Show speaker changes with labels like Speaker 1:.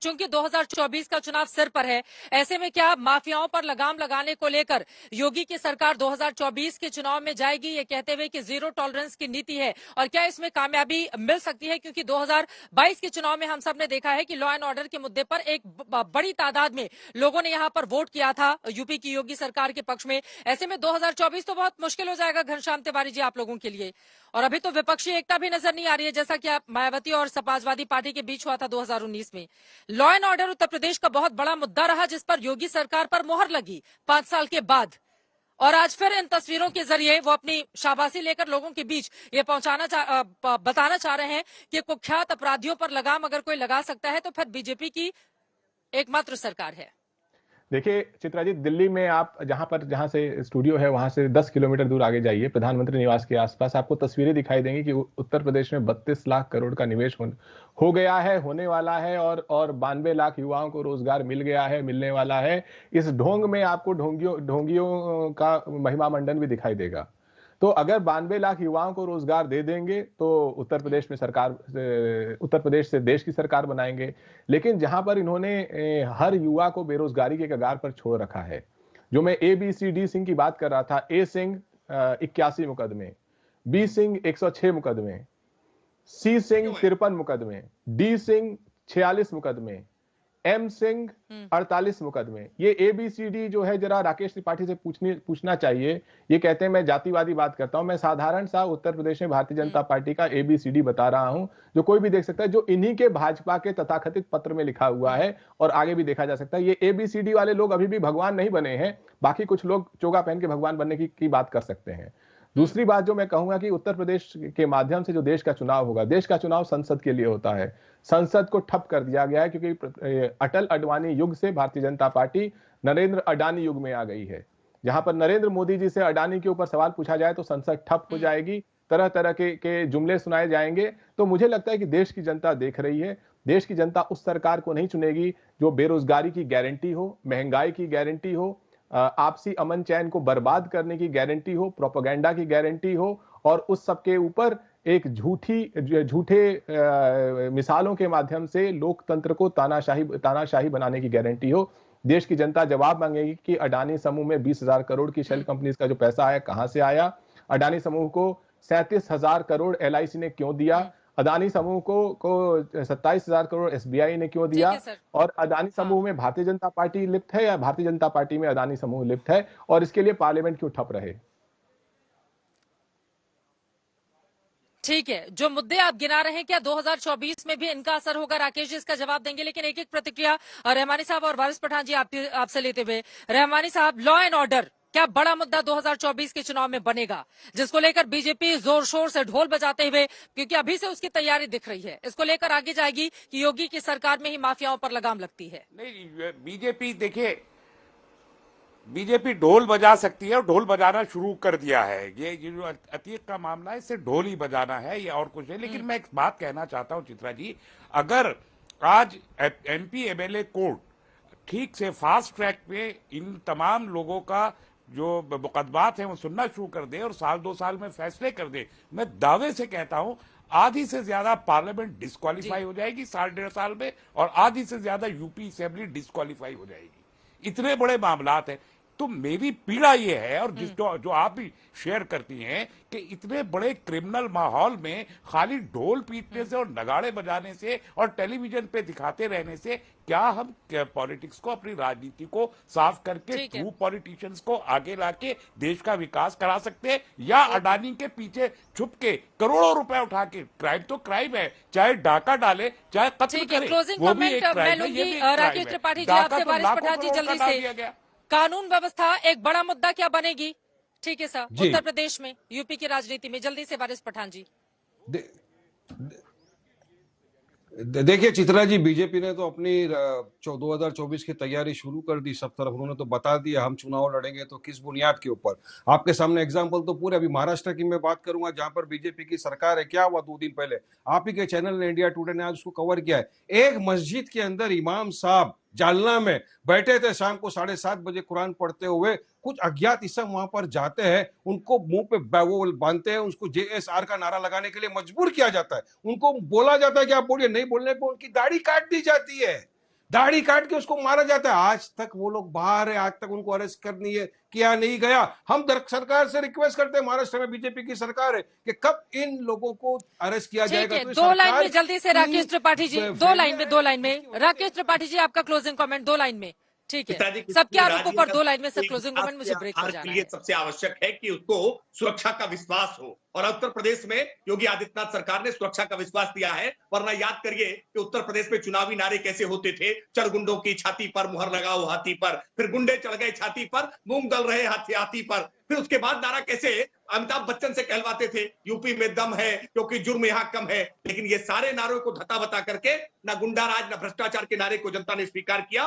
Speaker 1: चूंकि 2024 का चुनाव सिर पर है, ऐसे में क्या माफियाओं पर लगाम लगाने को लेकर योगी की सरकार 2024 के चुनाव में जाएगी, ये कहते हुए कि जीरो टॉलरेंस की नीति है, और क्या इसमें कामयाबी मिल सकती है? क्योंकि 2022 के चुनाव में हम सब ने देखा है कि लॉ एंड ऑर्डर के मुद्दे पर एक बड़ी तादाद में लोगों ने यहां पर वोट किया था यूपी की योगी सरकार के पक्ष में। ऐसे में 2024 तो बहुत मुश्किल हो जाएगा घनश्याम तिवारी जी आप लोगों के लिए। और अभी तो विपक्षी एकता भी नजर नहीं आ रही है, जैसा कि मायावती और समाजवादी पार्टी के बीच हुआ था 2019 में। Law and order Uttar Pradesh का बहुत बड़ा मुद्दा रहा, जिस पर योगी सरकार पर मोहर लगी 5 साल के बाद, और आज फिर इन तस्वीरों के जरिए वो अपनी शाबाशी लेकर लोगों के बीच ये बताना चाह रहे हैं कि कुख्यात अपराधियों पर लगाम अगर कोई लगा सकता है तो फिर बीजेपी की एकमात्र सरकार है।
Speaker 2: देखिए चित्रा जी, दिल्ली में आप जहां से स्टूडियो है वहां से 10 किलोमीटर दूर आगे जाइए, प्रधानमंत्री निवास के आसपास आपको तस्वीरें दिखाई देंगी कि उत्तर प्रदेश में 32 लाख करोड़ का निवेश हो गया है, होने वाला है, और 92 लाख युवाओं को रोजगार मिल गया है, मिलने वाला है। इस ढोंग में आपको ढोंगियों का महिमा मंडन भी दिखाई देगा। तो अगर 92 लाख युवाओं को रोजगार दे देंगे तो उत्तर प्रदेश से देश की सरकार बनाएंगे। लेकिन जहां पर इन्होंने हर युवा को बेरोजगारी के कगार पर छोड़ रखा है, जो मैं ABCD सिंह की बात कर रहा था, A सिंह 81 मुकदमे, B सिंह 106 मुकदमे, C सिंह 53 मुकदमे, D सिंह 46 मुकदमे, M सिंह 48 मुकदमे। ये ABCD जो है, जरा राकेश त्रिपाठी से पूछना चाहिए। ये कहते हैं मैं जातिवादी बात करता हूं, मैं साधारण सा उत्तर प्रदेश में भारतीय जनता पार्टी का ABCD बता रहा हूं, जो कोई भी देख सकता है, जो इन्हीं के भाजपा के तथाकथित पत्र में लिखा हुआ है, और आगे भी देखा जा सकता है। ये ABCD वाले लोग अभी भी भगवान नहीं बने हैं, बाकी कुछ लोग चोगा पहन के भगवान बनने की बात कर सकते हैं। दूसरी बात जो मैं कहूंगा कि उत्तर प्रदेश के माध्यम से जो देश का चुनाव होगा, देश का चुनाव संसद के लिए होता है। संसद को ठप कर दिया गया है, क्योंकि अटल अडवाणी युग से भारतीय जनता पार्टी नरेंद्र अडानी युग में आ गई है। जहां पर नरेंद्र मोदी जी से अडानी के ऊपर सवाल पूछा जाए तो संसद ठप हो जाएगी, तरह तरह के जुमले सुनाए जाएंगे। तो मुझे लगता है कि देश की जनता देख रही है। देश की जनता उस सरकार को नहीं चुनेगी जो बेरोजगारी की गारंटी हो, महंगाई की गारंटी हो, आपसी अमन चैन को बर्बाद करने की गारंटी हो, प्रोपेगेंडा की गारंटी हो, और उस सब के ऊपर एक झूठे मिसालों के माध्यम से लोकतंत्र को तानाशाही बनाने की गारंटी हो। देश की जनता जवाब मांगेगी कि अडानी समूह में 20,000 करोड़ की शेल कंपनीज का जो पैसा आया कहां से आया, अडानी समूह को 37,000 करोड़ LIC ने क्यों दिया, अदानी समूह को 27,000 करोड़ SBI ने क्यों दिया, और अदानी समूह में भारतीय जनता पार्टी लिप्त है या भारतीय जनता पार्टी में अदानी समूह लिप्त है, और इसके लिए पार्लियामेंट क्यों ठप रहे।
Speaker 1: ठीक है, जो मुद्दे आप गिना रहे हैं क्या 2024 में भी इनका असर होगा? राकेश जी इसका जवाब देंगे, लेकिन एक एक प्रतिक्रिया रहमानी साहब और वारिस पठान जी आपसे लेते हुए। रहमानी साहब, लॉ एंड ऑर्डर क्या बड़ा मुद्दा 2024 के चुनाव में बनेगा, जिसको लेकर बीजेपी जोर शोर से ढोल बजाते हुए, क्योंकि अभी से उसकी तैयारी दिख रही है, इसको लेकर आगे जाएगी कि योगी की सरकार में ही माफियाओं पर लगाम लगती है?
Speaker 3: नहीं, बीजेपी देखिए, बीजेपी ढोल बजा सकती है और ढोल बजाना शुरू कर दिया है। ये जो अतीक का मामला है, इससे ढोल ही बजाना है, ये और कुछ नहीं। लेकिन मैं एक बात कहना चाहता हूं चित्रा जी, अगर आज MP MLA कोर्ट ठीक से फास्ट ट्रैक पे इन तमाम लोगों का जो मुकदमात है वो सुनना शुरू कर दे और 1-2 साल में फैसले कर दे, मैं दावे से कहता हूं आधी से ज्यादा पार्लियामेंट डिस्क्वालीफाई हो जाएगी 1.5 साल में, और आधी से ज्यादा यूपी असेंबली डिस्क्वालीफाई हो जाएगी। इतने बड़े मामलात हैं। तो मेरी पीड़ा ये है, और जो आप भी शेयर करती हैं, कि इतने बड़े क्रिमिनल माहौल में खाली ढोल पीटने से और नगाड़े बजाने से और टेलीविजन पे दिखाते रहने से क्या हम पॉलिटिक्स को, अपनी राजनीति को साफ करके ट्रू पॉलिटिशियंस को आगे लाके देश का विकास करा सकते हैं, या अडानी के पीछे छुप के करोड़ों रुपए उठा के, क्राइम तो क्राइम है, चाहे डाका डाले चाहे कत्ल करे, वो भी एक क्राइम है, ये भी
Speaker 1: राकेश त्रिपाठी जी आपसे, वारिस पठान जी जल्दी से, कानून व्यवस्था एक बड़ा मुद्दा क्या बनेगी? ठीक है सर, उत्तर प्रदेश में, यूपी की राजनीति में, जल्दी से वारिस पठान जी।
Speaker 4: देखिए चित्रा जी, बीजेपी ने तो अपनी 2024 की तैयारी शुरू कर दी सब तरफ। उन्होंने तो बता दिया हम चुनाव लड़ेंगे तो किस बुनियाद के ऊपर। आपके सामने एग्जांपल तो पूरे, अभी महाराष्ट्र की मैं बात करूंगा जहां पर बीजेपी की सरकार है। क्या हुआ 2 दिन पहले, आप ही के चैनल ने, इंडिया टुडे ने आज उसको कवर किया है। एक मस्जिद के अंदर इमाम साहब जालना में बैठे थे, शाम को 7:30 बजे कुरान पढ़ते हुए। कुछ अज्ञात इसम वहां पर जाते हैं, उनको मुंह पे वो बांधते हैं, उसको JSR का नारा लगाने के लिए मजबूर किया जाता है। उनको बोला जाता है कि आप बोलिए, नहीं बोलने पर उनकी दाढ़ी काट दी जाती है। दाढ़ी काट के उसको मारा जाता है। आज तक वो लोग बाहर है, आज तक उनको अरेस्ट करनी है, किया नहीं गया। हम सरकार से रिक्वेस्ट करते हैं, महाराष्ट्र में बीजेपी की सरकार है, कि कब इन लोगों को अरेस्ट किया
Speaker 1: ठीक
Speaker 4: जाएगा।
Speaker 1: है,
Speaker 4: तो
Speaker 1: दो लाइन
Speaker 4: सरकार
Speaker 1: में जल्दी से राकेश त्रिपाठी जी, दो लाइन में राकेश त्रिपाठी जी आपका क्लोजिंग कमेंट 2 लाइन में। ठीक है, सबके आरोपों पर 2 लाइन में सर क्लोजिंग कमेंट, मुझे ब्रेक पर जाना है।
Speaker 5: सबसे आवश्यक है कि उसको सुरक्षा का विश्वास हो, और उत्तर प्रदेश में योगी आदित्यनाथ सरकार ने सुरक्षा का विश्वास दिया है। वरना याद करिए कि उत्तर प्रदेश में चुनावी नारे कैसे होते थे, चढ़ गुंडों की छाती पर मुहर लगाओ हाथी पर, फिर गुंडे चढ़ गए छाती पर, मूंग दल रहे हाथी पर, फिर उसके बाद नारा कैसे अमिताभ बच्चन से कहलवाते थे, यूपी में दम है क्योंकि जुर्म यहां कम है। लेकिन ये सारे नारों को धता बता करके ना गुंडा राज ना भ्रष्टाचार के नारे को जनता ने स्वीकार किया।